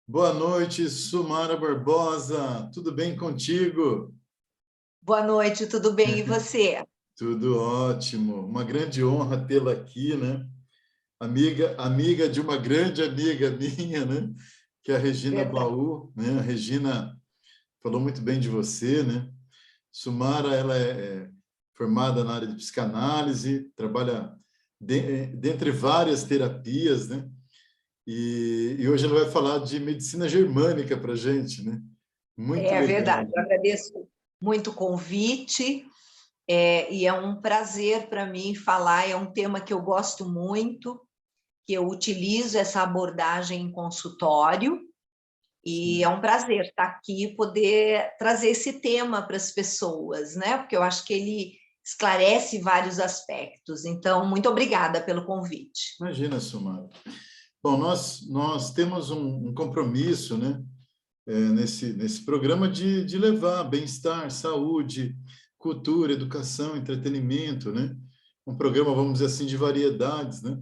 Boa noite, Sumara Barbosa. Tudo bem contigo? Boa noite, tudo bem? E você? Tudo ótimo. Uma grande honra tê-la aqui, né? Amiga de uma grande amiga minha, né? Que é a Regina Verdade. Baú, né? A Regina falou muito bem de você, né? Sumara, ela é formada na área de psicanálise, trabalha dentre várias terapias, né? E hoje ela vai falar de medicina germânica para a gente, né? Muito É legal. verdade, eu agradeço muito o convite, e é um prazer para mim falar, é um tema que eu gosto muito, que eu utilizo essa abordagem em consultório, e é Sim. um prazer estar aqui e poder trazer esse tema para as pessoas, né? Porque eu acho que ele esclarece vários aspectos. Então, muito obrigada pelo convite. Imagina, Sumara. Bom, nós temos um compromisso, né, nesse programa de levar bem-estar, saúde, cultura, educação, entretenimento, né? Um programa, vamos dizer assim, de variedades, né?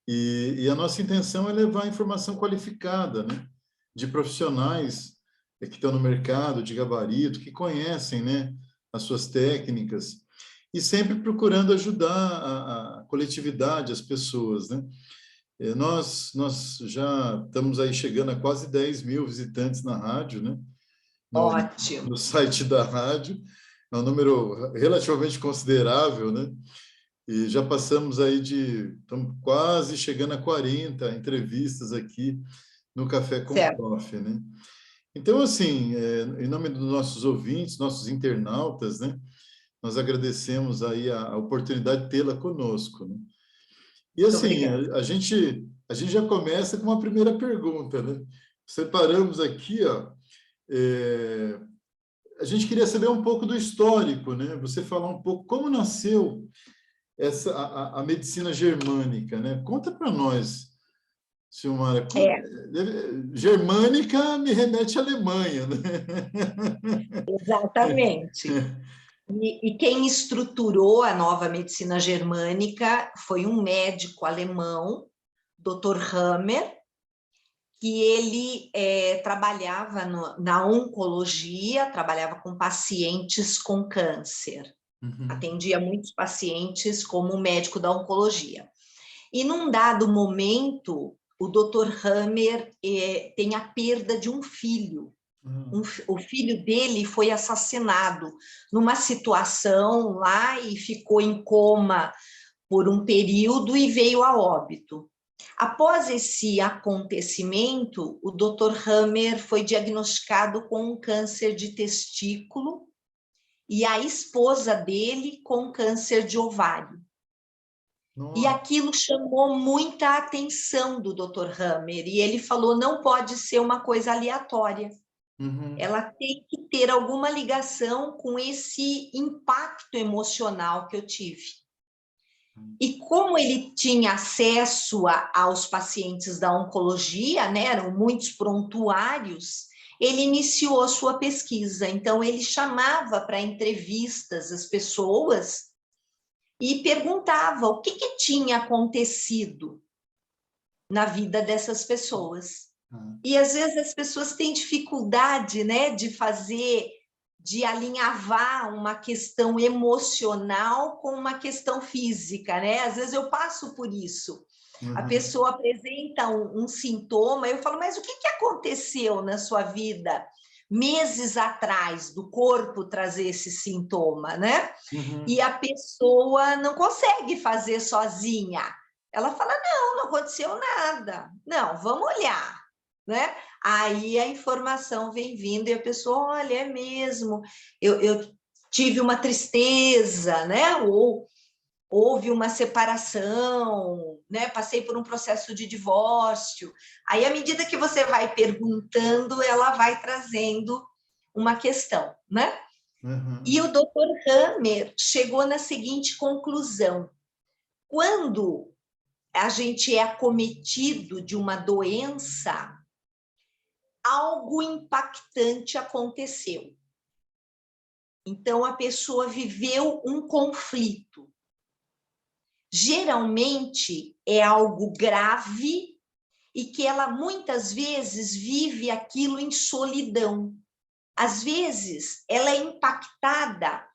E a nossa intenção é levar informação qualificada, né? De profissionais que estão no mercado, de gabarito, que conhecem, né, as suas técnicas, e sempre procurando ajudar a coletividade, as pessoas, né? Nós já estamos aí chegando a quase 10 mil visitantes na rádio, né? No, Ótimo. no site da rádio. É um número relativamente considerável, né? E já passamos aí estamos quase chegando a 40 entrevistas aqui no Café com Certo. Coffee, né? Então, assim, em nome dos nossos ouvintes, nossos internautas, né? Nós agradecemos aí a oportunidade de tê-la conosco, né? E Muito assim, obrigada. a gente já começa com uma primeira pergunta, né? Separamos aqui, ó, é, a gente queria saber um pouco do histórico, né? Você falar um pouco como nasceu a medicina germânica, né? Conta para nós, Silmara. É, Germânica me remete à Alemanha, né? exatamente. E quem estruturou a nova medicina germânica foi um médico alemão, Dr. Hammer, que ele trabalhava na oncologia, trabalhava com pacientes com câncer, Uhum. atendia muitos pacientes como médico da oncologia. E num dado momento, o Dr. Hammer tem a perda de um filho. O filho dele foi assassinado numa situação lá e ficou em coma por um período e veio a óbito. Após esse acontecimento, o Dr. Hammer foi diagnosticado com um câncer de testículo e a esposa dele com câncer de ovário. E Nossa. aquilo chamou muita atenção do Dr. Hammer, e ele falou: não pode ser uma coisa aleatória. Uhum. Ela tem que ter alguma ligação com esse impacto emocional que eu tive. E como ele tinha acesso aos pacientes da oncologia, né, eram muitos prontuários, ele iniciou a sua pesquisa. Então, ele chamava para entrevistas as pessoas e perguntava o que tinha acontecido na vida dessas pessoas. Ah. E às vezes as pessoas têm dificuldade, né, de alinhavar uma questão emocional com uma questão física, né? Às vezes eu passo por isso. A Uhum. pessoa apresenta um sintoma, eu falo, mas o que aconteceu na sua vida meses atrás do corpo trazer esse sintoma, né? E Uhum. a pessoa não consegue fazer sozinha. Ela fala, não aconteceu nada. Não, vamos olhar, né? Aí a informação vem vindo e a pessoa, olha, é mesmo, eu tive uma tristeza, né? Ou houve uma separação, né? Passei por um processo de divórcio. Aí, à medida que você vai perguntando, ela vai trazendo uma questão, né? E Uhum. o Dr. Hammer chegou na seguinte conclusão: quando a gente é acometido de uma doença, algo impactante aconteceu. Então, a pessoa viveu um conflito. Geralmente, é algo grave e que ela muitas vezes vive aquilo em solidão. Às vezes, ela é impactada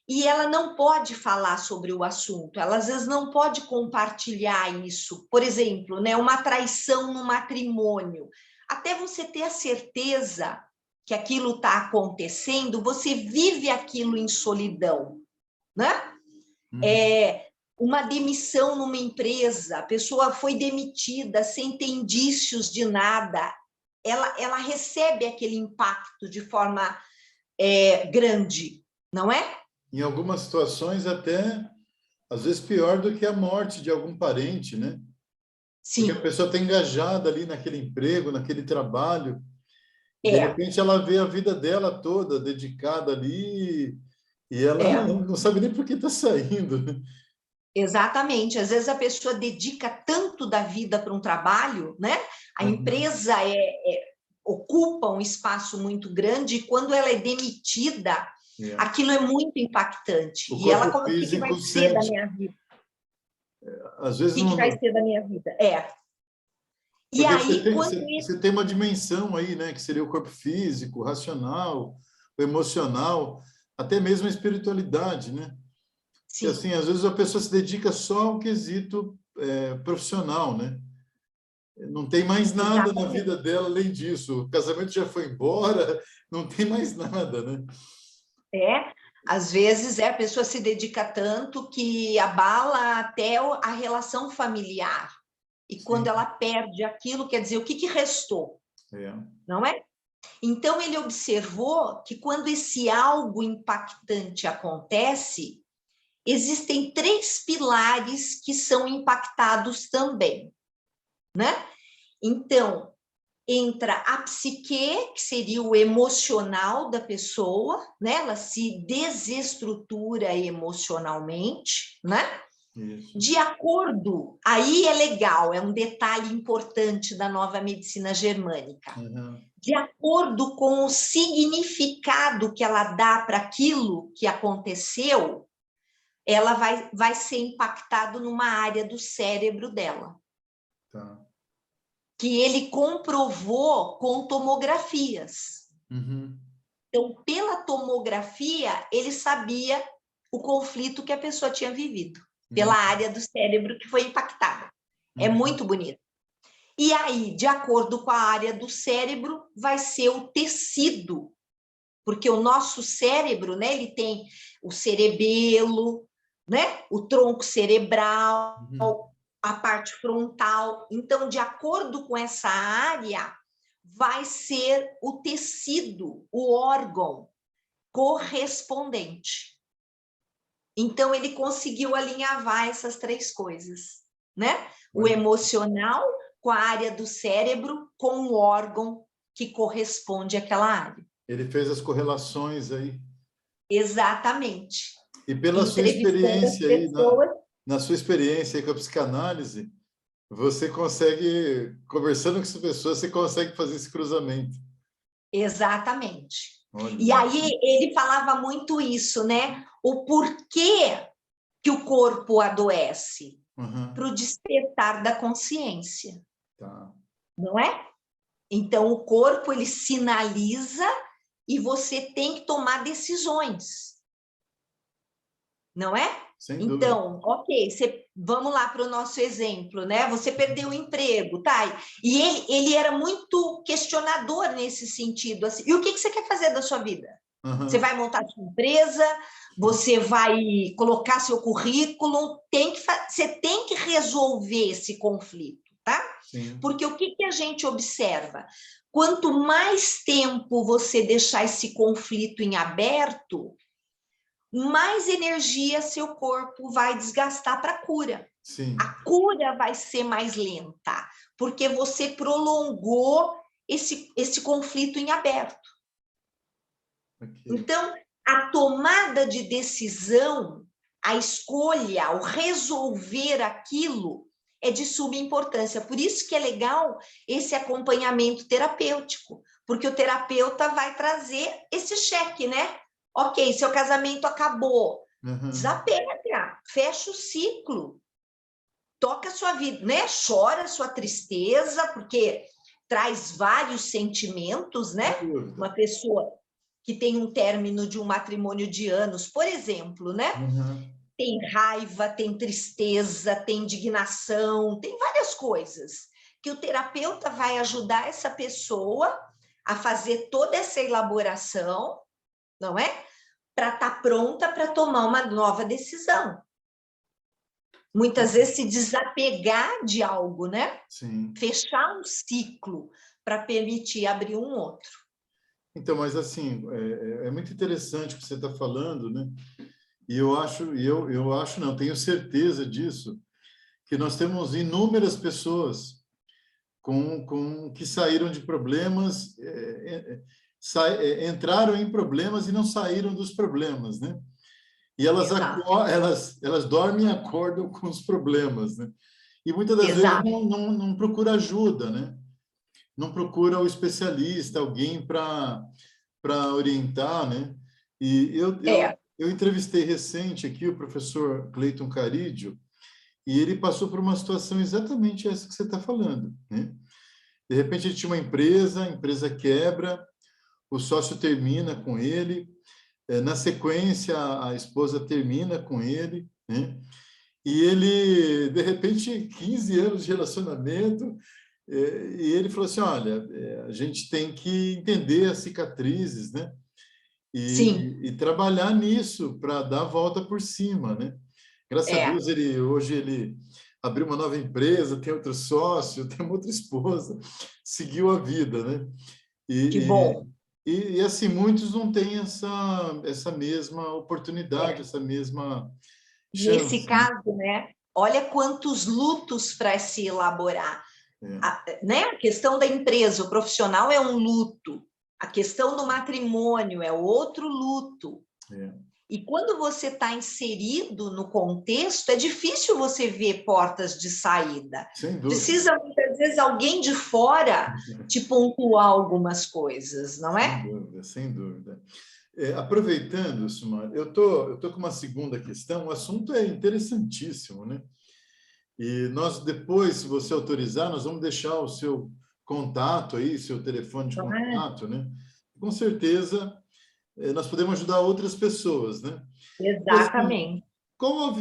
e ela não pode falar sobre o assunto, ela às vezes não pode compartilhar isso. Por exemplo, né, uma traição no matrimônio. Até você ter a certeza que aquilo está acontecendo, você vive aquilo em solidão, né? Uma demissão numa empresa, a pessoa foi demitida sem ter indícios de nada, ela recebe aquele impacto de forma grande, não é? Em algumas situações, até, às vezes, pior do que a morte de algum parente, né? Sim. Porque a pessoa está engajada ali naquele emprego, naquele trabalho, de É. repente ela vê a vida dela toda dedicada ali e ela não sabe nem por que está saindo. Exatamente. Às vezes a pessoa dedica tanto da vida para um trabalho, né? A empresa ocupa um espaço muito grande e quando ela é demitida, aquilo é muito impactante. O E ela, corpo o que vai físico ser da sente. minha vida? Às vezes O que vai ser da minha vida? E porque aí, você tem uma dimensão aí, né? Que seria o corpo físico, o racional, o emocional, até mesmo a espiritualidade, né? Sim. Que assim, às vezes a pessoa se dedica só ao quesito profissional, né? Não tem mais nada na vida dela além disso. O casamento já foi embora, não tem mais nada, né? Às vezes a pessoa se dedica tanto que abala até a relação familiar. E quando ela perde aquilo, quer dizer, o que restou? Não é? Então, ele observou que quando esse algo impactante acontece, existem 3 pilares que são impactados também, né? Então, entra a psique, que seria o emocional da pessoa, né? Ela se desestrutura emocionalmente, né? Isso. De acordo, aí é legal, é um detalhe importante da nova medicina germânica. De acordo com o significado que ela dá para aquilo que aconteceu, ela vai ser impactada numa área do cérebro dela. Tá. Que ele comprovou com tomografias. Então, pela tomografia, ele sabia o conflito que a pessoa tinha vivido, pela área do cérebro que foi impactada. É muito bonito. E aí, de acordo com a área do cérebro, vai ser o tecido, porque o nosso cérebro, né, ele tem o cerebelo, né, o tronco cerebral, a parte frontal. Então, de acordo com essa área, vai ser o tecido, o órgão correspondente. Então, ele conseguiu alinhavar essas 3 coisas, né? O emocional com a área do cérebro, com o órgão que corresponde àquela área. Ele fez as correlações aí. Exatamente. E pela sua experiência aí, na sua experiência aí com a psicanálise, você consegue, conversando com essa pessoa, você consegue fazer esse cruzamento. Exatamente. Olha. E aí ele falava muito isso, né? O porquê que o corpo adoece, para o despertar da consciência. Tá. Não é? Então, o corpo, ele sinaliza e você tem que tomar decisões. Não é? Sem dúvida. Então, ok, vamos lá para o nosso exemplo, né? Você perdeu o emprego, tá? E ele era muito questionador nesse sentido. Assim, e o que você quer fazer da sua vida? Você vai montar sua empresa, você vai colocar seu currículo, você tem que resolver esse conflito, tá? Sim. Porque o que a gente observa? Quanto mais tempo você deixar esse conflito em aberto, mais energia seu corpo vai desgastar para a cura. Sim. A cura vai ser mais lenta, porque você prolongou esse conflito em aberto. Okay. Então, a tomada de decisão, a escolha, o resolver aquilo é de suma importância. Por isso que é legal esse acompanhamento terapêutico, porque o terapeuta vai trazer esse cheque, né? Ok, seu casamento acabou. Desapega, fecha o ciclo. toca a sua vida, né? Chora a sua tristeza, porque traz vários sentimentos, né? Uma pessoa que tem um término de um matrimônio de anos, por exemplo, né? Uhum. Tem raiva, tem tristeza, tem indignação, tem várias coisas que o terapeuta vai ajudar essa pessoa a fazer toda essa elaboração, não é? Para estar pronta para tomar uma nova decisão. Muitas vezes se desapegar de algo, né? Sim. Fechar um ciclo para permitir abrir um outro. Então, mas assim, é muito interessante o que você está falando, né? E eu acho, não, tenho certeza disso, que nós temos inúmeras pessoas que saíram de problemas, entraram em problemas e não saíram dos problemas, né? E elas dormem e acordam com os problemas, né? E muitas das vezes não procura ajuda, né? Não procura o especialista, alguém para orientar, né? E eu entrevistei recente aqui o professor Cleiton Carídio, e ele passou por uma situação exatamente essa que você está falando, né? De repente ele tinha uma empresa, a empresa quebra, o sócio termina com ele, na sequência a esposa termina com ele, né? E ele, de repente, 15 anos de relacionamento, e ele falou assim, olha, a gente tem que entender as cicatrizes, né? E trabalhar nisso para dar a volta por cima, né? Graças a Deus, hoje ele abriu uma nova empresa, tem outro sócio, tem uma outra esposa, seguiu a vida, né? Que bom. E assim, muitos não têm essa mesma oportunidade, essa mesma chance. Nesse caso, né? Olha quantos lutos para se elaborar. Né? A questão da empresa, o profissional é um luto. A questão do matrimônio é outro luto. E quando você está inserido no contexto, é difícil você ver portas de saída. Sem dúvida. Precisa, muitas vezes, alguém de fora te pontuar algumas coisas, não é? Sem dúvida, sem dúvida. Aproveitando, Sumar, eu tô com uma segunda questão. O assunto é interessantíssimo, né? E nós depois, se você autorizar, nós vamos deixar o seu contato aí, seu telefone de contato, né? Com certeza, nós podemos ajudar outras pessoas, né? Exatamente. Assim, qual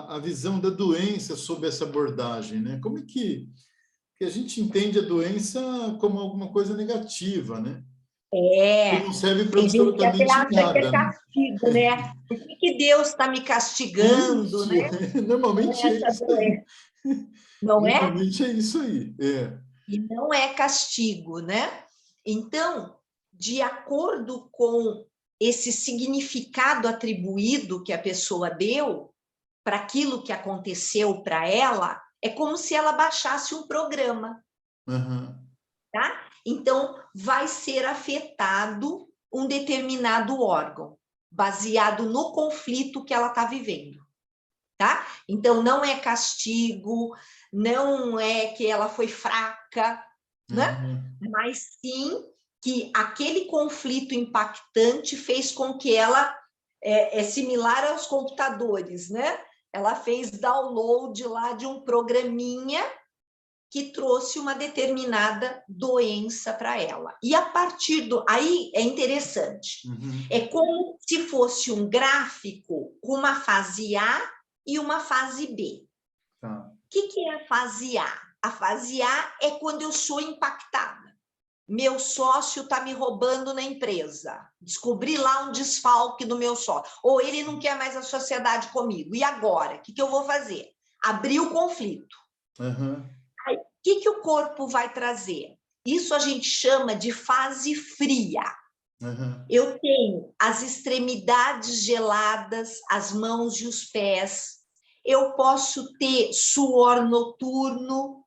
a visão da doença sobre essa abordagem, né? Como é que a gente entende a doença como alguma coisa negativa, né? Que não serve para tem gente que até absolutamente acha nada, que é castigo, né? Por que Deus está me castigando, Isso, né? normalmente é isso aí. Não é? Normalmente é isso aí. E não é castigo, né? Então, de acordo com esse significado atribuído que a pessoa deu para aquilo que aconteceu para ela, é como se ela baixasse um programa. Tá? Então, vai ser afetado um determinado órgão, baseado no conflito que ela está vivendo. Tá? Então, não é castigo, não é que ela foi fraca, né? Mas sim que aquele conflito impactante fez com que ela, é similar aos computadores, né? Ela fez download lá de um programinha que trouxe uma determinada doença para ela. E a partir do... Aí é interessante. É como se fosse um gráfico com uma fase A e uma fase B. O que é a fase A? A fase A é quando eu sou impactada. Meu sócio está me roubando na empresa. Descobri lá um desfalque do meu sócio. Ou ele não quer mais a sociedade comigo. E agora? O que eu vou fazer? Abrir o conflito. Aí, o que o corpo vai trazer? Isso a gente chama de fase fria. Eu tenho as extremidades geladas, as mãos e os pés. Eu posso ter suor noturno.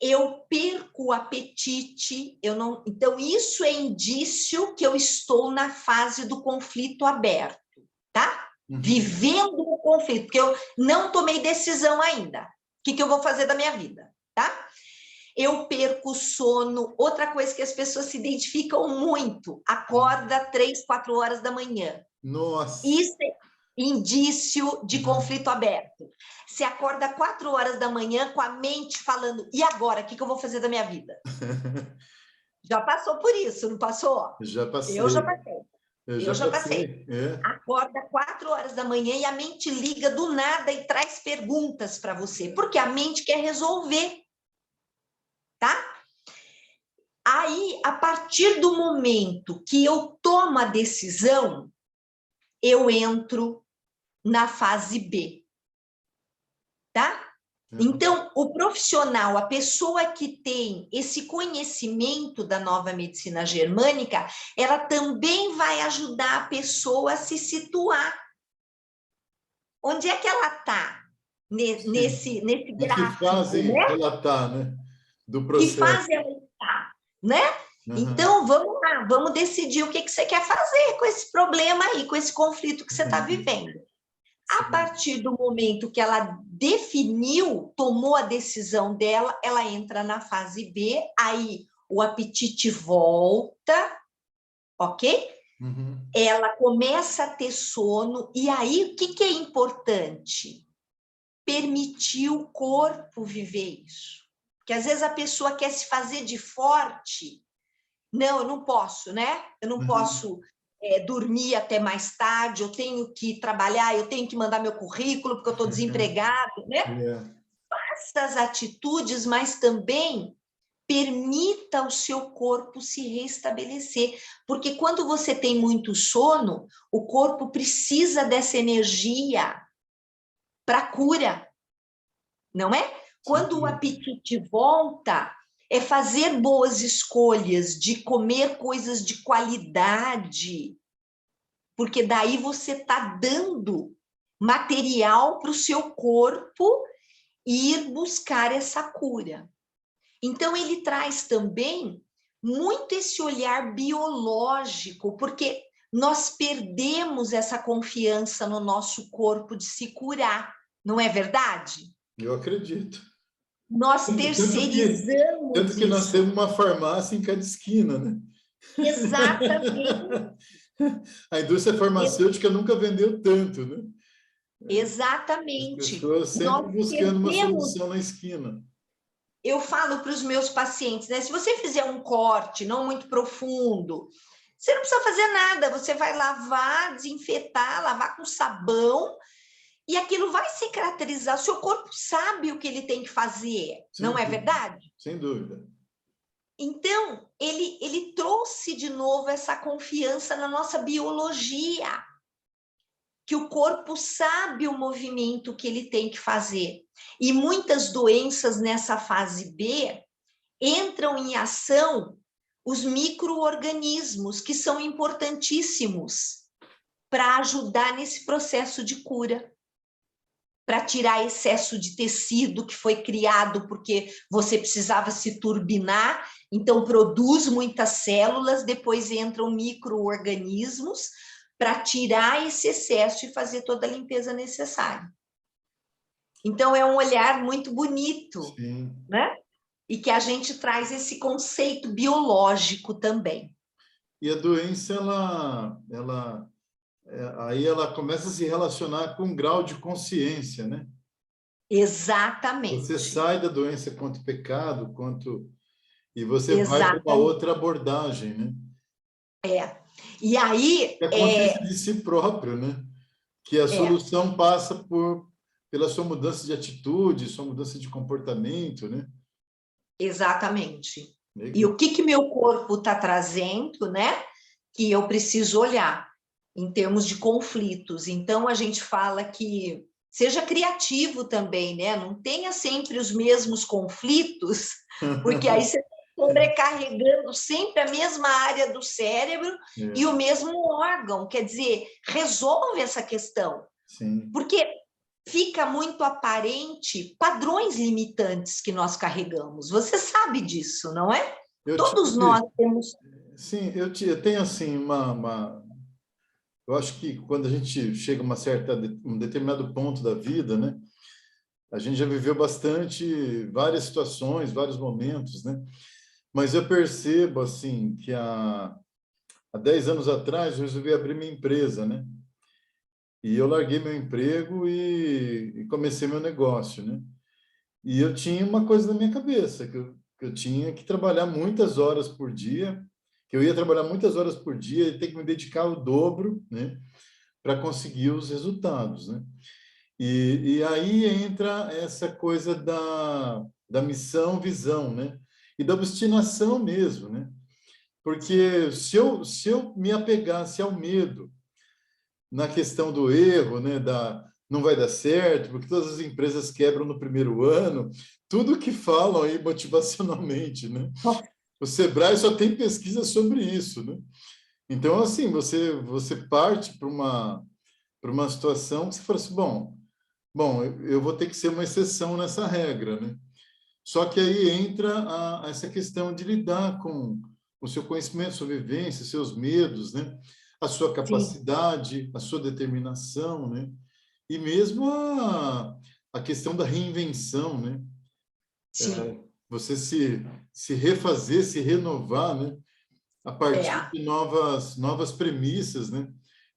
Eu perco o apetite. Então, isso é indício que eu estou na fase do conflito aberto, tá? Vivendo o conflito, porque eu não tomei decisão ainda. O que eu vou fazer da minha vida, tá? Eu perco o sono. Outra coisa que as pessoas se identificam muito, acorda 3, 4 horas da manhã. Nossa! indício de conflito aberto. Você acorda 4 horas da manhã com a mente falando, e agora, o que eu vou fazer da minha vida? Já passou por isso, não passou? Já passei. Eu já passei. Eu já passei. Acorda 4 horas da manhã e a mente liga do nada e traz perguntas para você, porque a mente quer resolver, tá? Aí, a partir do momento que eu tomo a decisão, eu entro na fase B, tá? Então, o profissional, a pessoa que tem esse conhecimento da nova medicina germânica, ela também vai ajudar a pessoa a se situar. Onde é que ela está nesse gráfico, que fase né? ela está, né? Do Que processo. fase ela está, né? Então, vamos lá, vamos decidir o que você quer fazer com esse problema aí, com esse conflito que você está vivendo. A partir do momento que ela definiu, tomou a decisão dela, ela entra na fase B, aí o apetite volta, ok? Ela começa a ter sono, e aí o que é importante? Permitir o corpo viver isso. Porque às vezes a pessoa quer se fazer de forte. Não, eu não posso, né? Eu não posso dormir até mais tarde, eu tenho que trabalhar, eu tenho que mandar meu currículo porque eu estou desempregado, né? Faça as atitudes, mas também permita o seu corpo se restabelecer, porque quando você tem muito sono, o corpo precisa dessa energia para cura, não é? Quando o apetite volta, é fazer boas escolhas, de comer coisas de qualidade, porque daí você está dando material para o seu corpo ir buscar essa cura. Então, ele traz também muito esse olhar biológico, porque nós perdemos essa confiança no nosso corpo de se curar, não é verdade? Eu acredito. Nós terceirizamos tanto que nós isso. temos uma farmácia em cada esquina, né? Exatamente. A indústria farmacêutica nunca vendeu tanto, né? Exatamente. As pessoas sempre buscando uma solução na esquina. Eu falo para os meus pacientes, né? Se você fizer um corte não muito profundo, você não precisa fazer nada, você vai lavar, desinfetar, lavar com sabão, e aquilo vai se caracterizar. O seu corpo sabe o que ele tem que fazer, não é verdade? Sem dúvida. Então, ele trouxe de novo essa confiança na nossa biologia, que o corpo sabe o movimento que ele tem que fazer. E muitas doenças nessa fase B entram em ação os micro-organismos, que são importantíssimos para ajudar nesse processo de cura, para tirar excesso de tecido que foi criado porque você precisava se turbinar, então produz muitas células, depois entram micro-organismos para tirar esse excesso e fazer toda a limpeza necessária. Então, é um olhar muito bonito, né? E que a gente traz esse conceito biológico também. E a doença, aí ela começa a se relacionar com um grau de consciência, né? Exatamente. Você sai da doença quanto pecado, e você vai para uma outra abordagem, né? E aí... É a consciência de si próprio, né? Que a solução passa pela sua mudança de atitude, sua mudança de comportamento, né? Exatamente. E o que meu corpo está trazendo, né? Que eu preciso olhar em termos de conflitos. Então, a gente fala que seja criativo também, né? Não tenha sempre os mesmos conflitos, porque aí você está sobrecarregando sempre a mesma área do cérebro e o mesmo órgão. Quer dizer, resolve essa questão. Sim. Porque fica muito aparente padrões limitantes que nós carregamos. Você sabe disso, não é? Todos nós temos... Sim, eu tenho assim eu acho que quando a gente chega a um determinado ponto da vida, né? A gente já viveu várias situações, vários momentos, né? Mas eu percebo assim que há 10 anos atrás eu resolvi abrir minha empresa, né? E eu larguei meu emprego e comecei meu negócio, né? E eu tinha uma coisa na minha cabeça, que eu tinha que trabalhar muitas horas por dia, que eu ia trabalhar muitas horas por dia e ter que me dedicar o dobro, né? Para conseguir os resultados, né? E aí entra essa coisa da missão, visão, né? E da obstinação mesmo, né? Porque se eu me apegasse ao medo na questão do erro, né, não vai dar certo, porque todas as empresas quebram no primeiro ano, tudo que falam aí motivacionalmente, né? O Sebrae só tem pesquisa sobre isso, né? Então, assim, você parte para uma situação que você fala assim, bom, eu vou ter que ser uma exceção nessa regra, né? Só que aí entra essa questão de lidar com o seu conhecimento, sua vivência, seus medos, né? A sua Sim, capacidade, a sua determinação, né? E mesmo a questão da reinvenção, né? sim. Você se refazer, se renovar, né? A partir É. de novas premissas, né?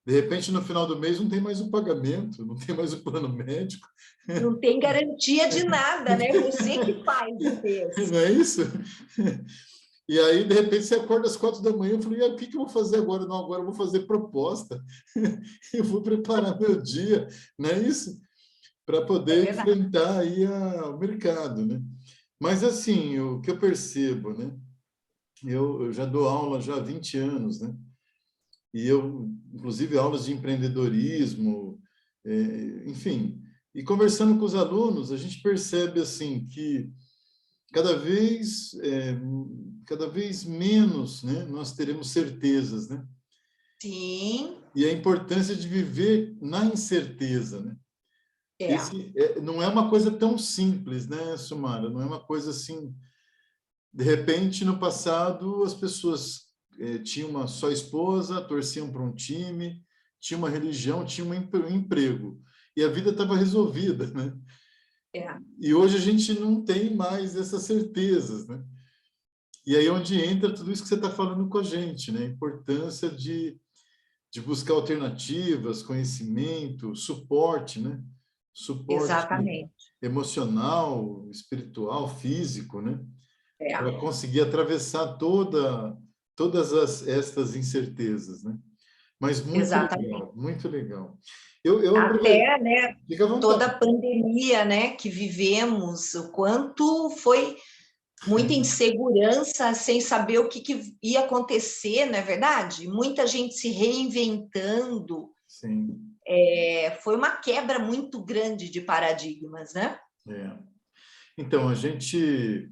De repente, no final do mês, não tem mais o pagamento, não tem mais o plano médico. Não tem garantia de nada, né? Você que faz o Não texto. é isso? E aí, de repente, você acorda às 4 da manhã, eu falei, o que eu vou fazer agora? Não, agora eu vou fazer proposta, eu vou preparar meu dia, não é isso? Para É poder verdade. enfrentar aí o mercado, né? Mas, assim, o que eu percebo, né? Eu já dou aula já há 20 anos, né? E eu, inclusive, aulas de empreendedorismo, enfim. E conversando com os alunos, a gente percebe, assim, que cada vez, cada vez menos, né, nós teremos certezas, né? Sim, E a importância de viver na incerteza, né? é. Não é uma coisa tão simples, né, Sumara? Não é uma coisa assim. De repente, no passado, as pessoas tinham uma só esposa, torciam para um time, tinha uma religião, tinha um emprego. E a vida estava resolvida, né? É. E hoje a gente não tem mais essas certezas, né? E aí é onde entra tudo isso que você está falando com a gente, né? A importância de buscar alternativas, conhecimento, suporte, né? Suporte Exatamente. emocional, espiritual, físico, né? Para É. conseguir atravessar todas estas incertezas, né? Mas muito Exatamente. legal, muito legal. Eu aproveito, Até, né, fica à toda vontade. a pandemia, né, que vivemos, o quanto foi muita insegurança, sem saber o que ia acontecer, não é verdade? Muita gente se reinventando. Sim, Foi uma quebra muito grande de paradigmas, né? é. Então, a gente,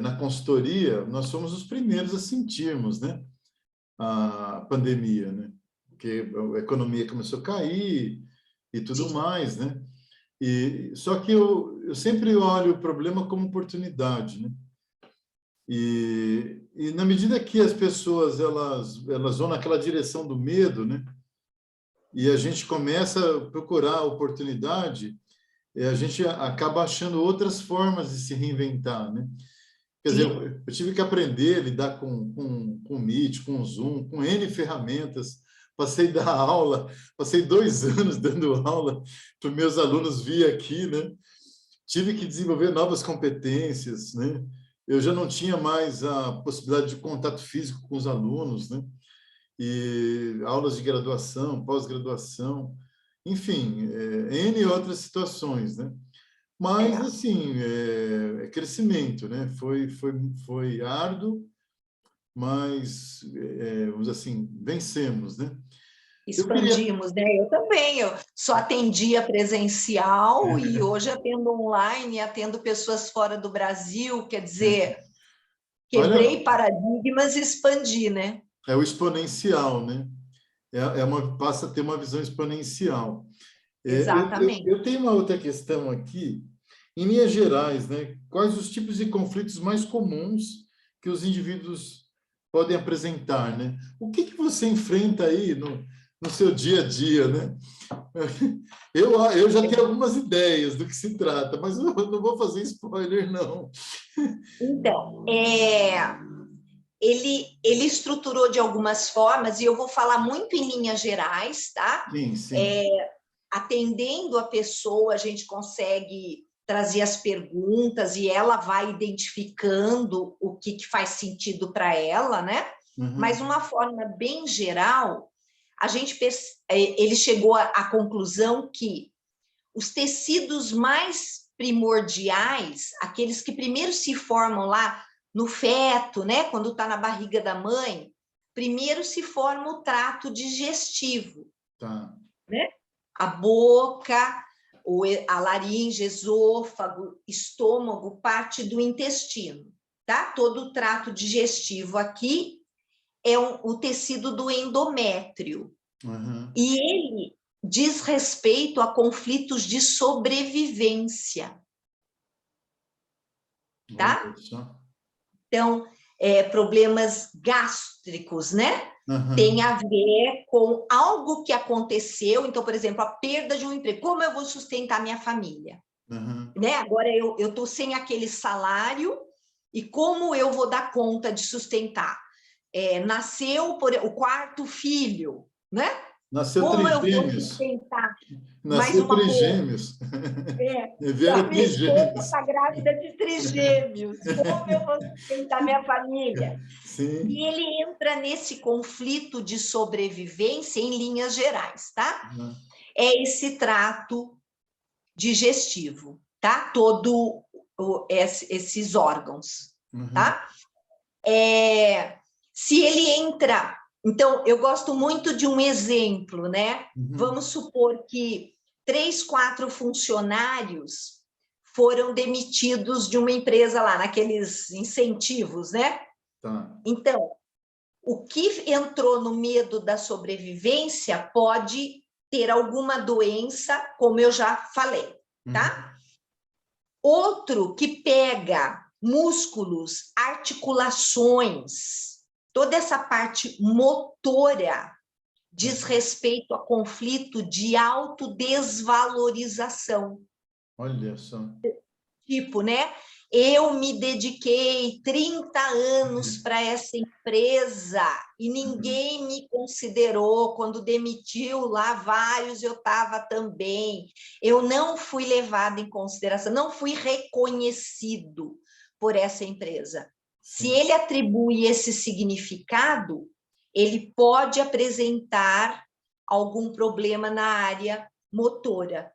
na consultoria, nós somos os primeiros a sentirmos, né, a pandemia, né? Porque a economia começou a cair e tudo Sim, mais, né? E só que eu sempre olho o problema como oportunidade, né? E na medida que as pessoas elas vão naquela direção do medo, né? E a gente começa a procurar oportunidade, a gente acaba achando outras formas de se reinventar, né? Quer dizer, sim, eu tive que aprender a lidar com o Meet, com o Zoom, com N ferramentas. Passei da aula, passei 2 anos dando aula para os meus alunos via aqui, né? Tive que desenvolver novas competências, né? Eu já não tinha mais a possibilidade de contato físico com os alunos, né? E aulas de graduação, pós-graduação, enfim, N outras situações, né? Mas, é. assim, é crescimento, né? Foi árduo, mas, vamos assim, vencemos, né? Eu queria... Expandimos, né? Eu também, eu só atendia presencial e hoje atendo online, atendo pessoas fora do Brasil, quer dizer, Olha, quebrei paradigmas e expandi, né? é o exponencial, né? Passa a ter uma visão exponencial. Exatamente. Eu tenho uma outra questão aqui. Em linhas gerais, né? Quais os tipos de conflitos mais comuns que os indivíduos podem apresentar, né? O que você enfrenta aí no seu dia a dia, né? Eu já tenho algumas ideias do que se trata, mas eu não vou fazer spoiler, não. Então, ele estruturou de algumas formas, e eu vou falar muito em linhas gerais, tá? Sim, sim. Atendendo a pessoa, a gente consegue trazer as perguntas e ela vai identificando o que faz sentido para ela, né? Mas uma forma bem geral, ele chegou à conclusão que os tecidos mais primordiais, aqueles que primeiro se formam lá no feto, né? Quando está na barriga da mãe, primeiro se forma o trato digestivo, Tá. né? A boca, a laringe, esôfago, estômago, parte do intestino, tá? Todo o trato digestivo aqui é o tecido do endométrio. E ele diz respeito a conflitos de sobrevivência, tá? Então, problemas gástricos, né? Tem a ver com algo que aconteceu. Então, por exemplo, a perda de um emprego. Como eu vou sustentar minha família? Né? Agora eu estou sem aquele salário e como eu vou dar conta de sustentar? Nasceu o quarto filho, né? Nasceu Como eu vou trigêmeos. sustentar mais Nasceu uma coisa? trigêmeos. A Vieram minha esposa trigêmeos. está grávida de trigêmeos. Como eu vou sustentar minha família? Sim. E ele entra nesse conflito de sobrevivência em linhas gerais, tá? É esse trato digestivo, tá? Todo esses órgãos, tá? Se ele entra... Então, eu gosto muito de um exemplo, né? Vamos supor que 3, 4 funcionários foram demitidos de uma empresa lá, naqueles incentivos, né? Tá. Então, o que entrou no medo da sobrevivência pode ter alguma doença, como eu já falei, tá? Outro que pega músculos, articulações, toda essa parte motora diz respeito a conflito de autodesvalorização. Olha só. Tipo, né? Eu me dediquei 30 anos para essa empresa e ninguém me considerou. Quando demitiu lá vários, eu estava também. Eu não fui levado em consideração, não fui reconhecido por essa empresa. Se ele atribui esse significado, ele pode apresentar algum problema na área motora.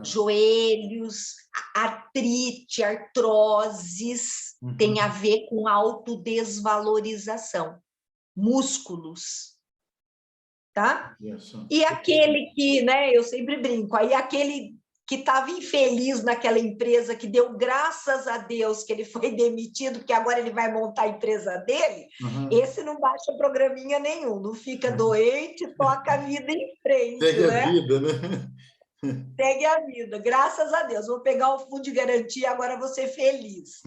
Joelhos, artrite, artroses, tem a ver com autodesvalorização. Músculos, tá? E aquele que, né, eu sempre brinco, aí aquele que estava infeliz naquela empresa, que deu graças a Deus que ele foi demitido, porque agora ele vai montar a empresa dele, esse não baixa programinha nenhum, não fica doente, toca a vida em frente, segue né? a vida, né? Segue a vida, graças a Deus. Vou pegar o fundo de garantia, agora vou ser feliz.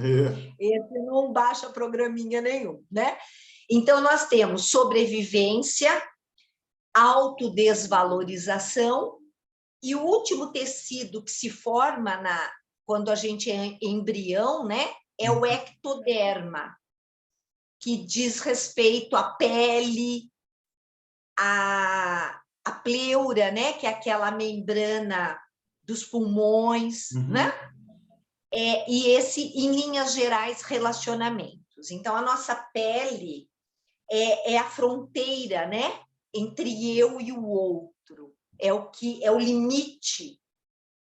Esse não baixa programinha nenhum, né? Então, nós temos sobrevivência, autodesvalorização, e o último tecido que se forma quando a gente é embrião, né? É o ectoderma, que diz respeito à pele, a pleura, né? Que é aquela membrana dos pulmões, né? E esse, em linhas gerais, relacionamentos. Então, a nossa pele é a fronteira, né? Entre eu e o outro. É o limite,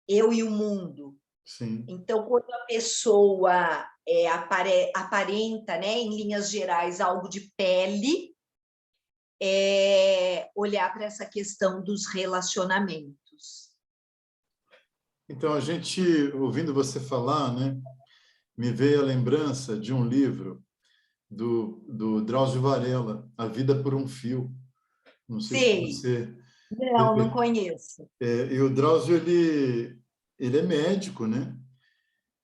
eu e o mundo. Sim. Então, quando a pessoa aparenta, né, em linhas gerais, algo de pele, olhar para essa questão dos relacionamentos. Então, a gente, ouvindo você falar, né, me veio a lembrança de um livro do Drauzio Varela, A Vida por um Fio. Não sei se você... Não conheço. E o Drauzio, ele é médico, né?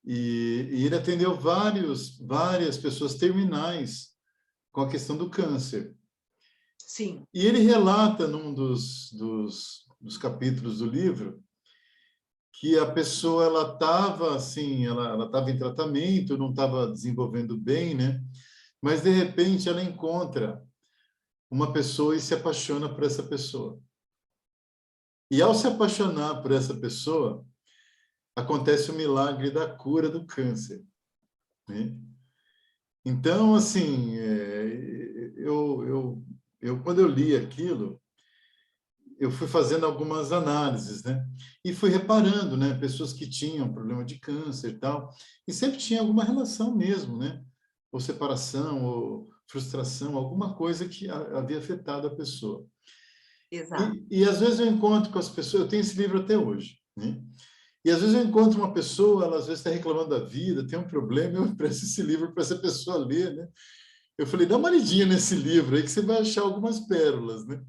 E ele atendeu várias pessoas terminais com a questão do câncer. Sim. E ele relata num dos capítulos do livro que a pessoa ela estava assim, ela estava em tratamento, não estava desenvolvendo bem, né? mas de repente ela encontra uma pessoa e se apaixona por essa pessoa. E ao se apaixonar por essa pessoa, acontece o milagre da cura do câncer, né? Então, assim, quando eu li aquilo, eu fui fazendo algumas análises, né? E fui reparando, né? Pessoas que tinham problema de câncer e tal, e sempre tinha alguma relação mesmo, né? Ou separação, ou frustração, alguma coisa que havia afetado a pessoa. Exato. E às vezes eu encontro com as pessoas, eu tenho esse livro até hoje, né? E às vezes eu encontro uma pessoa, ela às vezes está reclamando da vida, tem um problema, eu empresto esse livro para essa pessoa ler, né? Eu falei, dá uma lidinha nesse livro aí que você vai achar algumas pérolas, né?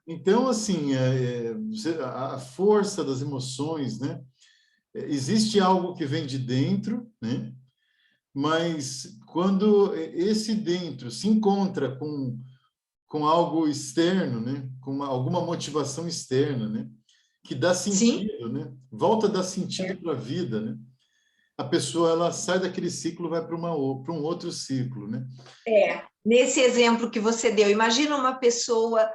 Então, assim, a força das emoções, né? Existe algo que vem de dentro, né? Mas quando esse dentro se encontra com algo externo, né? Com alguma motivação externa, né? Que dá Sim. sentido, né? Volta a dar sentido para a vida, né? A pessoa ela sai daquele ciclo, vai para um outro ciclo, né? Nesse exemplo que você deu, imagina uma pessoa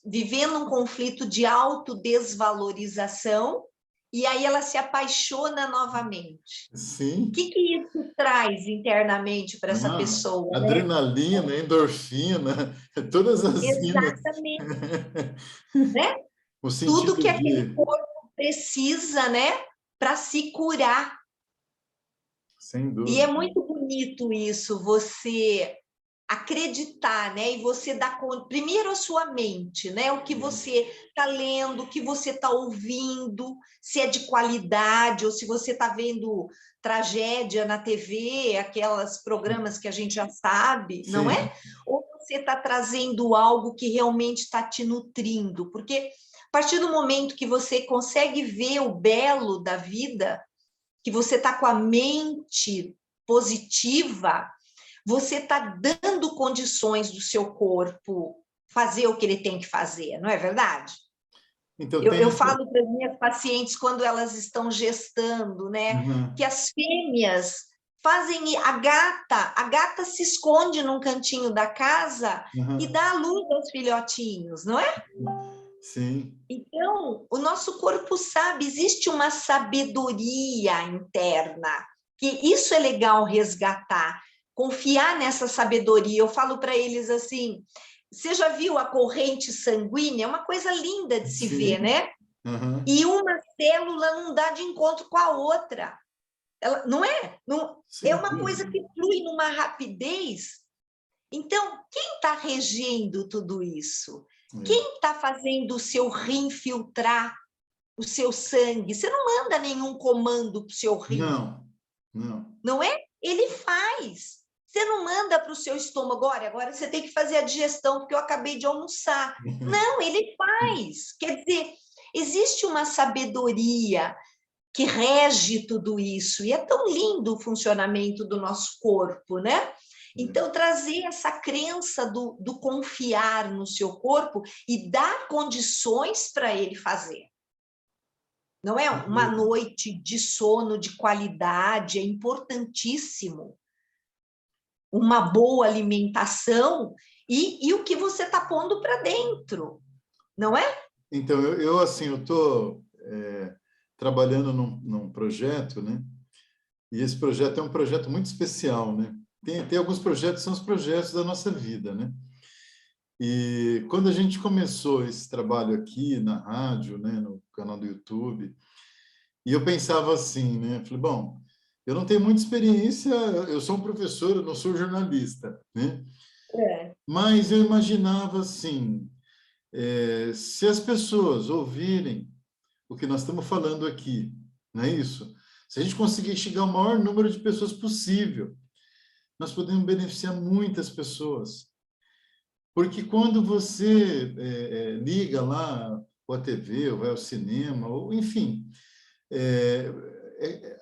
vivendo um conflito de autodesvalorização e aí ela se apaixona novamente. Sim. O que isso traz internamente para essa pessoa, né? Adrenalina, endorfina, todas as Exatamente, né? o Tudo sentido que aquele de... corpo precisa, né, para se curar. Sem E é dúvida. muito bonito isso, você acreditar, né? E você dar conta, primeiro a sua mente, né? O que você está lendo, o que você está ouvindo, se é de qualidade ou se você está vendo tragédia na TV, aquelas programas que a gente já sabe, não Sim. é? Ou você está trazendo algo que realmente está te nutrindo, porque a partir do momento que você consegue ver o belo da vida, que você está com a mente positiva, você está dando condições do seu corpo fazer o que ele tem que fazer, não é verdade? Então, Eu tem essa... falo para as minhas pacientes quando elas estão gestando, né, que Uhum. as fêmeas fazem a gata se esconde num cantinho da casa e Uhum. dá a luz aos filhotinhos, não é? Sim. Então, o nosso corpo sabe, existe uma sabedoria interna, que isso é legal resgatar, confiar nessa sabedoria. Eu falo para eles assim: você já viu a corrente sanguínea? É uma coisa linda de se ver, Sim. né? Uhum. E uma célula não dá de encontro com a outra. Ela, não é? Não, é Sem uma coisa dúvida. que flui numa rapidez. Então, quem está regendo tudo isso? É. Quem está fazendo o seu rim filtrar o seu sangue? Você não manda nenhum comando para o seu rim, Não, não. não é? Ele faz. Você não manda para o seu estômago, agora você tem que fazer a digestão porque eu acabei de almoçar. Não, ele faz. Quer dizer, existe uma sabedoria que rege tudo isso. E é tão lindo o funcionamento do nosso corpo, né? Então, trazer essa crença do confiar no seu corpo e dar condições para ele fazer. Não é? Uma noite de sono de qualidade é importantíssimo. Uma boa alimentação e o que você está pondo para dentro, não é? Então, eu assim, eu estou trabalhando num projeto, né? E esse projeto é um projeto muito especial, né? Tem alguns projetos que são os projetos da nossa vida, né? E quando a gente começou esse trabalho aqui na rádio, né, no canal do YouTube, e eu pensava assim, né? Falei, bom, eu não tenho muita experiência, eu sou um professor, eu não sou jornalista, né? Mas eu imaginava assim, se as pessoas ouvirem o que nós estamos falando aqui, não é isso? Se a gente conseguir chegar ao maior número de pessoas possível, nós podemos beneficiar muitas pessoas. Porque quando você liga lá ou a TV, ou vai ao cinema, ou enfim,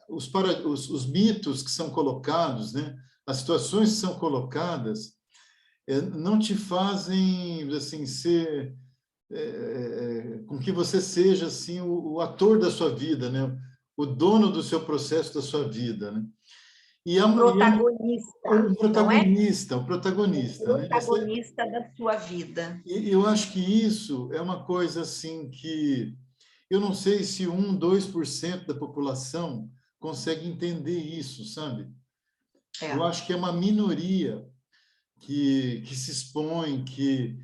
os mitos que são colocados, né? As situações que são colocadas, não te fazem assim ser com que você seja assim o ator da sua vida, né? O dono do seu processo da sua vida, né? E o protagonista, não é? o protagonista, né? Protagonista da sua vida. E eu acho que isso é uma coisa assim que eu não sei se 1, 2% da população consegue entender isso, sabe? Eu acho que é uma minoria que se expõe, que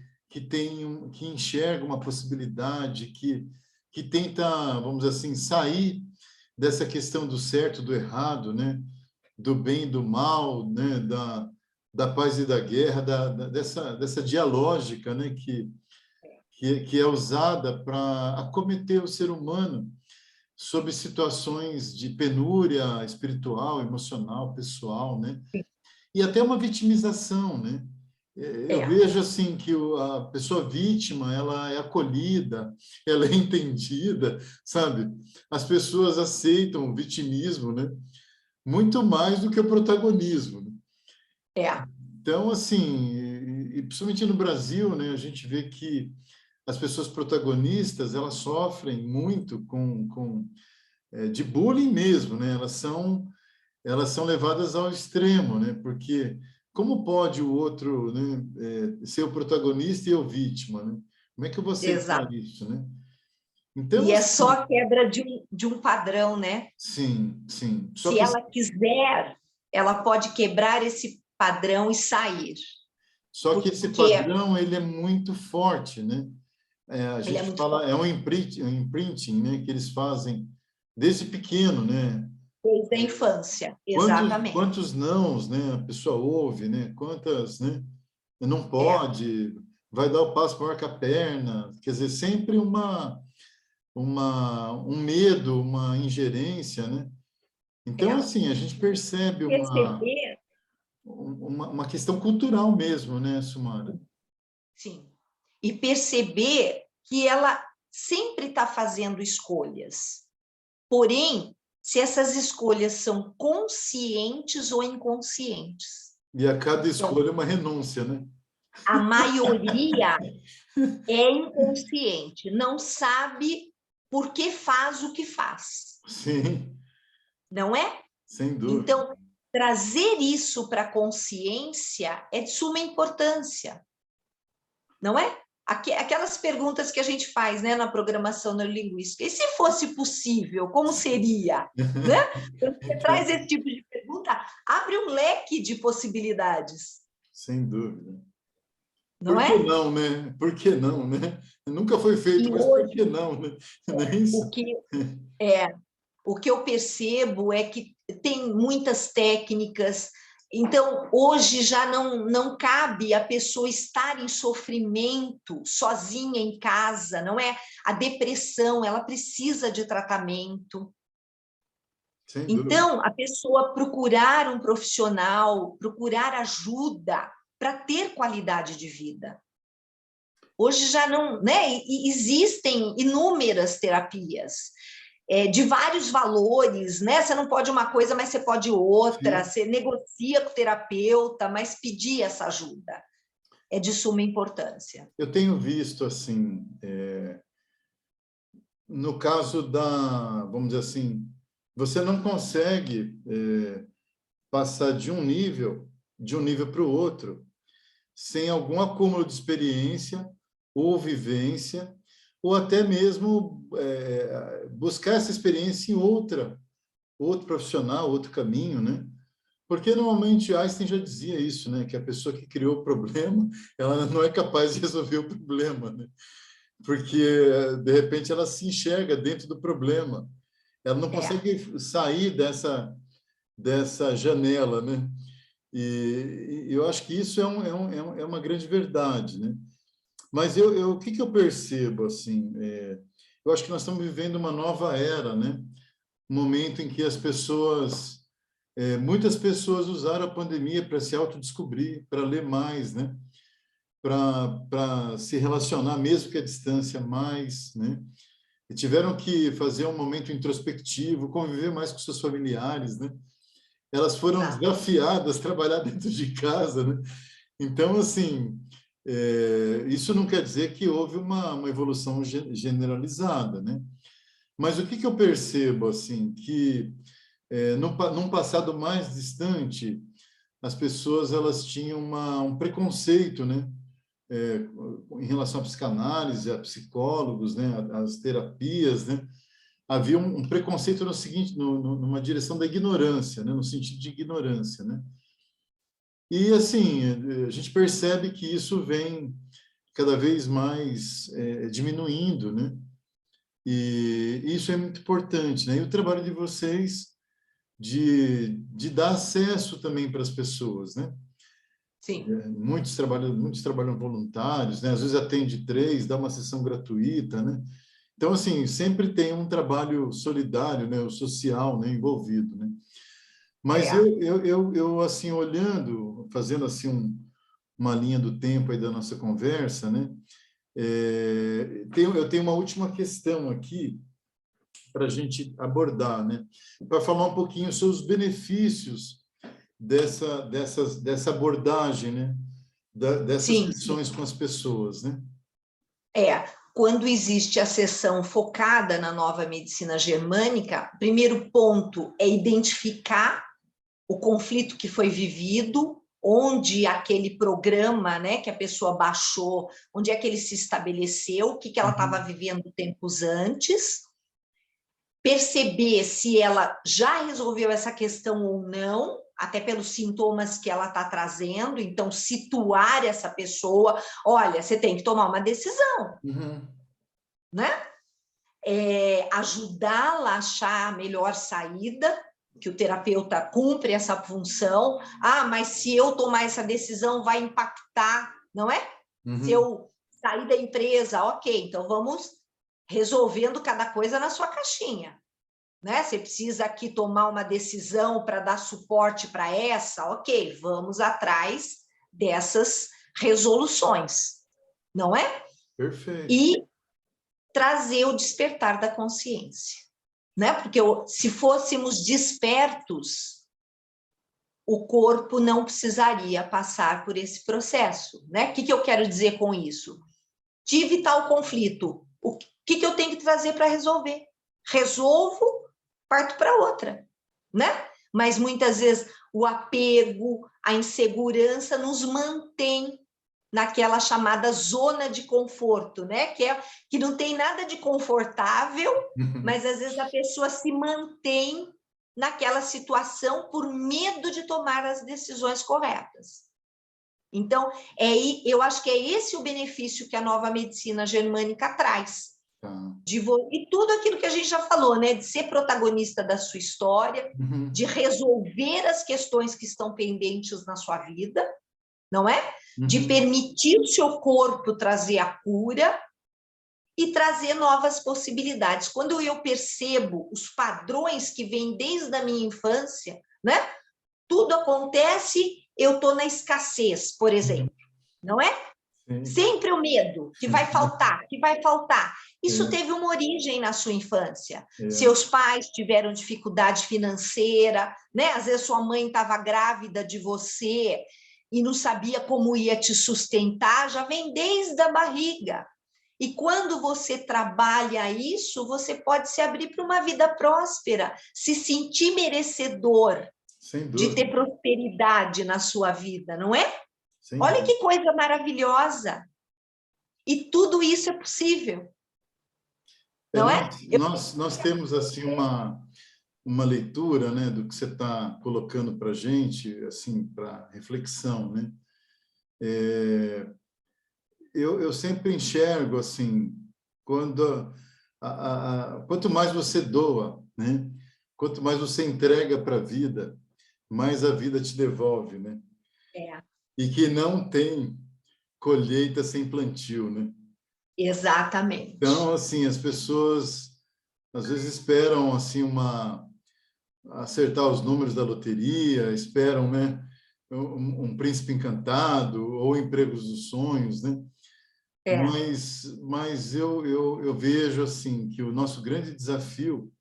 tem que enxerga uma possibilidade, que tenta, vamos dizer assim, sair dessa questão do certo, do errado, né? Do bem e do mal, né? Da paz e da guerra, dessa dialógica, né? Que é usada para acometer o ser humano sob situações de penúria espiritual, emocional, pessoal, né? E até uma vitimização, né? Eu vejo assim que a pessoa vítima, ela é acolhida, ela é entendida, sabe? As pessoas aceitam o vitimismo, né? Muito mais do que o protagonismo, né? Então, assim, e principalmente no Brasil, né, a gente vê que as pessoas protagonistas, elas sofrem muito de bullying mesmo, né? Elas são levadas ao extremo, né? Porque como pode o outro, né, ser o protagonista e eu vítima, né? Como é que eu vou aceitar isso, né? Então, E é só assim, a quebra de um padrão, né? sim, sim. Só Se que ela quiser, ela pode quebrar esse padrão e sair. esse Porque padrão ele é muito forte, né? A ele é gente muito fala forte. é um imprinting, né? Que eles fazem desde pequeno, né? Desde a infância, Quantos, exatamente. quantos nãos, né, a pessoa ouve, né? Quantas, né? Não pode, vai dar o passo maior que a perna. Quer dizer, sempre um medo, uma ingerência, né? Então, assim, a gente percebe Perceber, uma questão cultural mesmo, né, Sumara? sim, e perceber que ela sempre está fazendo escolhas. Porém, se essas escolhas são conscientes ou inconscientes. E a cada Então, escolha é uma renúncia, né? a maioria é inconsciente, não sabe por que faz o que faz, Sim, não é? sem dúvida. Então, trazer isso para a consciência é de suma importância, não é? Aquelas perguntas que a gente faz, né, na programação neurolinguística. E se fosse possível, como seria? Né? Quando você traz esse tipo de pergunta, abre um leque de possibilidades, Sem dúvida. não Por que é? não, né? Por que não, né? Nunca foi feito, E mas por que hoje, não, né? Não é isso? o que é o que eu percebo é que tem muitas técnicas. Então, hoje já não cabe a pessoa estar em sofrimento sozinha em casa, não é? A depressão, ela precisa de tratamento. Sem dúvida. Então, a pessoa procurar um profissional, procurar ajuda para ter qualidade de vida. Hoje já não, né? E existem inúmeras terapias. De vários valores, né? Você não pode uma coisa, mas você pode outra. Sim. Você negocia com o terapeuta, mas pedir essa ajuda é de suma importância. Eu tenho visto, assim, no caso vamos dizer assim, você não consegue passar de um nível para o outro, sem algum acúmulo de experiência ou vivência, ou até mesmo buscar essa experiência em outro profissional, outro caminho, né? Porque normalmente Einstein já dizia isso, né? Que a pessoa que criou o problema, ela não é capaz de resolver o problema, né? Porque de repente ela se enxerga dentro do problema, ela não consegue sair dessa janela, né? E eu acho que isso é uma grande verdade, né? Mas o que eu percebo assim? Eu acho que nós estamos vivendo uma nova era, né? Um momento em que muitas pessoas usaram a pandemia para se autodescobrir, para ler mais, né? Para se relacionar, mesmo que à distância, mais, né? E tiveram que fazer um momento introspectivo, conviver mais com seus familiares, né? Elas foram Exato. desafiadas a trabalhar dentro de casa, né? Então, assim, isso não quer dizer que houve uma evolução generalizada, né? Mas o que eu percebo, assim, que num passado mais distante, as pessoas elas tinham um preconceito, né? Em relação à psicanálise, a psicólogos, né? As terapias, né? Havia um preconceito no seguinte, numa direção da ignorância, né? No sentido de ignorância, né? E, assim, a gente percebe que isso vem cada vez mais diminuindo, né? E isso é muito importante, né? E o trabalho de vocês de dar acesso também para as pessoas, né? Sim. Muitos trabalham voluntários, né? Às vezes atende 3, dá uma sessão gratuita, né? Então, assim, sempre tem um trabalho solidário, né? O social, né? Envolvido, né? Mas eu assim, olhando, fazendo assim uma linha do tempo aí da nossa conversa, né? Eu tenho uma última questão aqui para a gente abordar, né? Para falar um pouquinho sobre os benefícios dessa abordagem, né? Dessas Sim, sessões com as pessoas, né? Quando existe a sessão focada na nova medicina germânica, o primeiro ponto é identificar o conflito que foi vivido, onde aquele programa, né, que a pessoa baixou, onde é que ele se estabeleceu, o que ela estava vivendo tempos antes, perceber se ela já resolveu essa questão ou não, até pelos sintomas que ela está trazendo, então situar essa pessoa, olha, você tem que tomar uma decisão, né? Ajudá-la a achar a melhor saída, que o terapeuta cumpre essa função. Mas se eu tomar essa decisão vai impactar, não é? Se eu sair da empresa, ok, então vamos resolvendo cada coisa na sua caixinha, né? Você precisa aqui tomar uma decisão para dar suporte para essa, ok, vamos atrás dessas resoluções, não é? Perfeito. E trazer o despertar da consciência, né? Porque se fôssemos despertos, o corpo não precisaria passar por esse processo, né? O que eu quero dizer com isso? Tive tal conflito, o que eu tenho que trazer para resolver? Resolvo, parto para outra, né? Mas muitas vezes o apego, a insegurança nos mantém naquela chamada zona de conforto, né? Que não tem nada de confortável, mas às vezes a pessoa se mantém naquela situação por medo de tomar as decisões corretas. Então, eu acho que é esse o benefício que a nova medicina germânica traz. E tudo aquilo que a gente já falou, né? De ser protagonista da sua história, de resolver as questões que estão pendentes na sua vida, não é? De permitir o seu corpo trazer a cura e trazer novas possibilidades. Quando eu percebo os padrões que vêm desde a minha infância, né? Tudo acontece, eu estou na escassez, por exemplo, não é? Sim. Sempre o medo, que vai faltar, que vai faltar. Isso teve uma origem na sua infância. Seus pais tiveram dificuldade financeira, né? Às vezes sua mãe estava grávida de você e não sabia como ia te sustentar, já vem desde a barriga. E quando você trabalha isso, você pode se abrir para uma vida próspera, se sentir merecedor de ter prosperidade na sua vida, não é? Olha que coisa maravilhosa! E tudo isso é possível, não é? Nós temos assim uma leitura, né, do que você está colocando para a gente, assim, para reflexão, né? Eu sempre enxergo assim, quando quanto mais você doa, né? Quanto mais você entrega para a vida, mais a vida te devolve, né? E que não tem colheita sem plantio, né? Exatamente. Então, assim, as pessoas às vezes esperam assim acertar os números da loteria, esperam, né, um príncipe encantado ou empregos dos sonhos, né? Mas eu vejo assim que o nosso grande desafio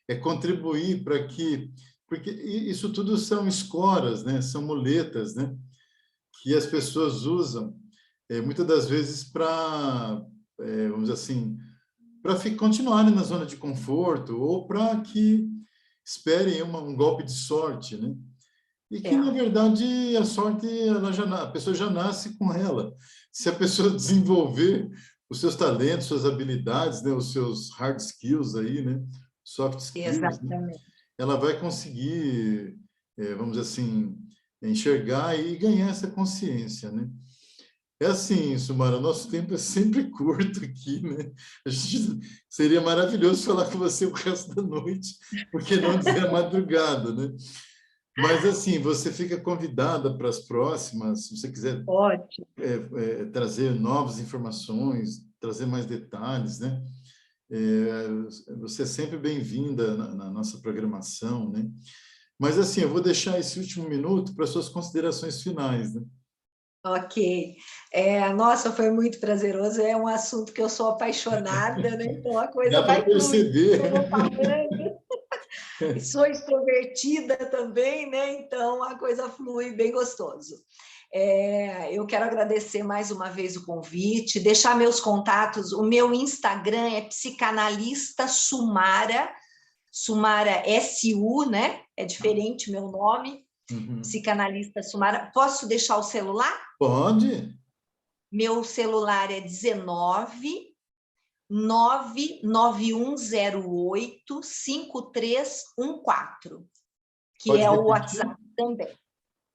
é contribuir para que, porque isso tudo são escoras, né? São muletas, né? Que as pessoas usam muitas das vezes para, vamos dizer assim, para continuarem na zona de conforto ou para que esperem um golpe de sorte, né? E que, na verdade, a sorte, a pessoa já nasce com ela. Se a pessoa desenvolver os seus talentos, suas habilidades, né, os seus hard skills aí, né, soft skills, né, Exatamente. ela vai conseguir, vamos dizer assim, enxergar e ganhar essa consciência, né? É assim, Sumara, nosso tempo é sempre curto aqui, né? Seria maravilhoso falar com você o resto da noite, porque não dizer a madrugada, né? Mas, assim, você fica convidada para as próximas, se você quiser Ótimo. trazer novas informações, trazer mais detalhes, né? Você é sempre bem-vinda na nossa programação, né? Mas, assim, eu vou deixar esse último minuto para suas considerações finais, né? Ok. Nossa, foi muito prazeroso. É um assunto que eu sou apaixonada, né? Então a coisa Dá para vai fluir. perceber. Eu vou falando. E sou extrovertida também, né? Então a coisa flui bem gostoso. Eu quero agradecer mais uma vez o convite, deixar meus contatos. O meu Instagram é psicanalista Sumara, Sumara SU, né? É diferente meu nome, psicanalista Sumara. Posso deixar o celular? Pode. Meu celular é 19 99108 5314, que Pode é o repetir? WhatsApp também.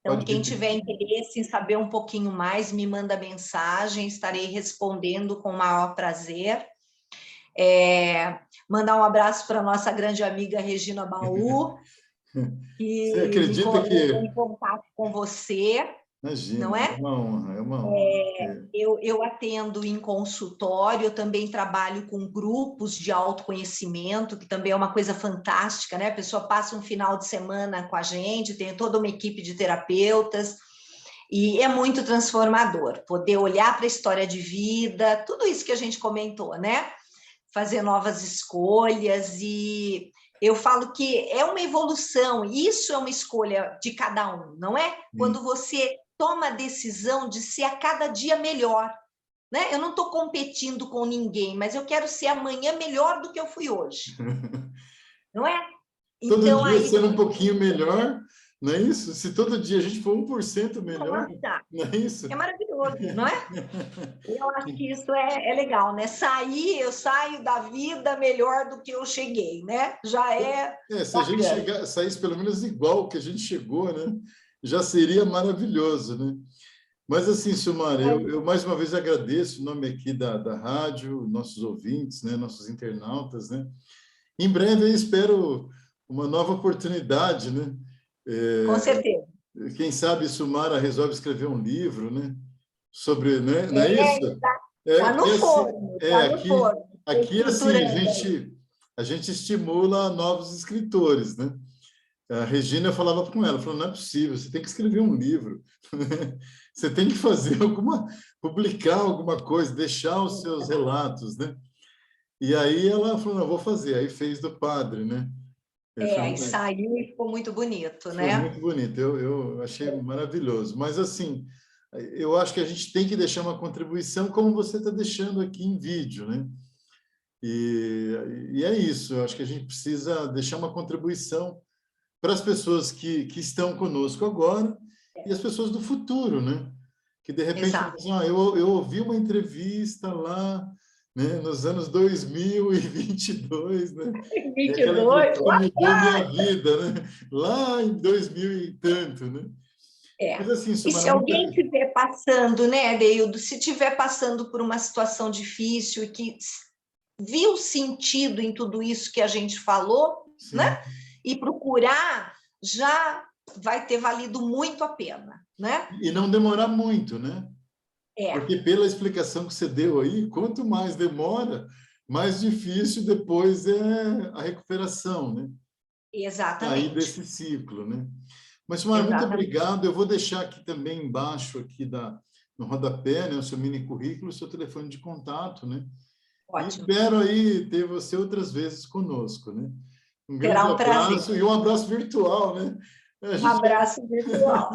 Então, Pode quem tiver repetir. interesse em saber um pouquinho mais, me manda mensagem, estarei respondendo com o maior prazer. Mandar um abraço para a nossa grande amiga Regina Baú, Você que me acredita colocou que... em contato com você, não Imagina, é é? uma honra, é uma honra. Eu atendo em consultório, eu também trabalho com grupos de autoconhecimento, que também é uma coisa fantástica, né? A pessoa passa um final de semana com a gente, tem toda uma equipe de terapeutas, e é muito transformador poder olhar para a história de vida, tudo isso que a gente comentou, né? Fazer novas escolhas, e eu falo que é uma evolução, isso é uma escolha de cada um, não é? Quando você toma a decisão de ser a cada dia melhor, né? Eu não estou competindo com ninguém, mas eu quero ser amanhã melhor do que eu fui hoje, não é? Todo Então, dia aí sendo um pouquinho melhor, não é isso? Se todo dia a gente for 1% melhor, nossa, não é isso? é maravilhoso, não é? Eu acho que isso é legal, né? Eu saio da vida melhor do que eu cheguei, né? Já é Se a gente bacana. saísse pelo menos igual que a gente chegou, né? Já seria maravilhoso, né? Mas assim, Sumara, eu mais uma vez agradeço o nome aqui da rádio, nossos ouvintes, né? Nossos internautas, né? Em breve eu espero uma nova oportunidade, né? Com certeza. Quem sabe Sumara resolve escrever um livro, né? Sobre, né? Não é isso? Está no Aqui é assim, forno, está no forno. Estou aqui assim estruturando. a gente estimula novos escritores, né? A Regina, eu falava com ela, falou, não é possível, você tem que escrever um livro, você tem que fazer publicar alguma coisa, deixar os seus relatos, né? E aí ela falou, não, vou fazer. Aí fez do padre, né? E saiu e ficou muito bonito, Foi né? muito bonito, eu achei maravilhoso. Mas, assim, eu acho que a gente tem que deixar uma contribuição como você está deixando aqui em vídeo, né? E é isso, eu acho que a gente precisa deixar uma contribuição para as pessoas que estão conosco agora e as pessoas do futuro, né? Que, de repente, Exato. assim, eu ouvi uma entrevista lá, né, nos anos 2022, né? E aquela 22, entrevista mudou minha vida, né? Lá em 2000 e tanto, né? Mas assim, E se Sumara, muito... alguém estiver passando, né, Adeildo, se estiver passando por uma situação difícil e que viu sentido em tudo isso que a gente falou, né? Sim. E procurar, já vai ter valido muito a pena, né? E não demorar muito, né? É, Porque pela explicação que você deu aí, quanto mais demora, mais difícil depois é a recuperação, né? Sair exatamente. desse ciclo, né? Mas, Sumara, muito Exatamente. obrigado. Eu vou deixar aqui também embaixo aqui no rodapé, né, o seu mini currículo, o seu telefone de contato, né? E Ótimo. espero aí ter você outras vezes conosco, né? Um Será grande um prazer. abraço e um abraço virtual, né? A Um gente abraço virtual.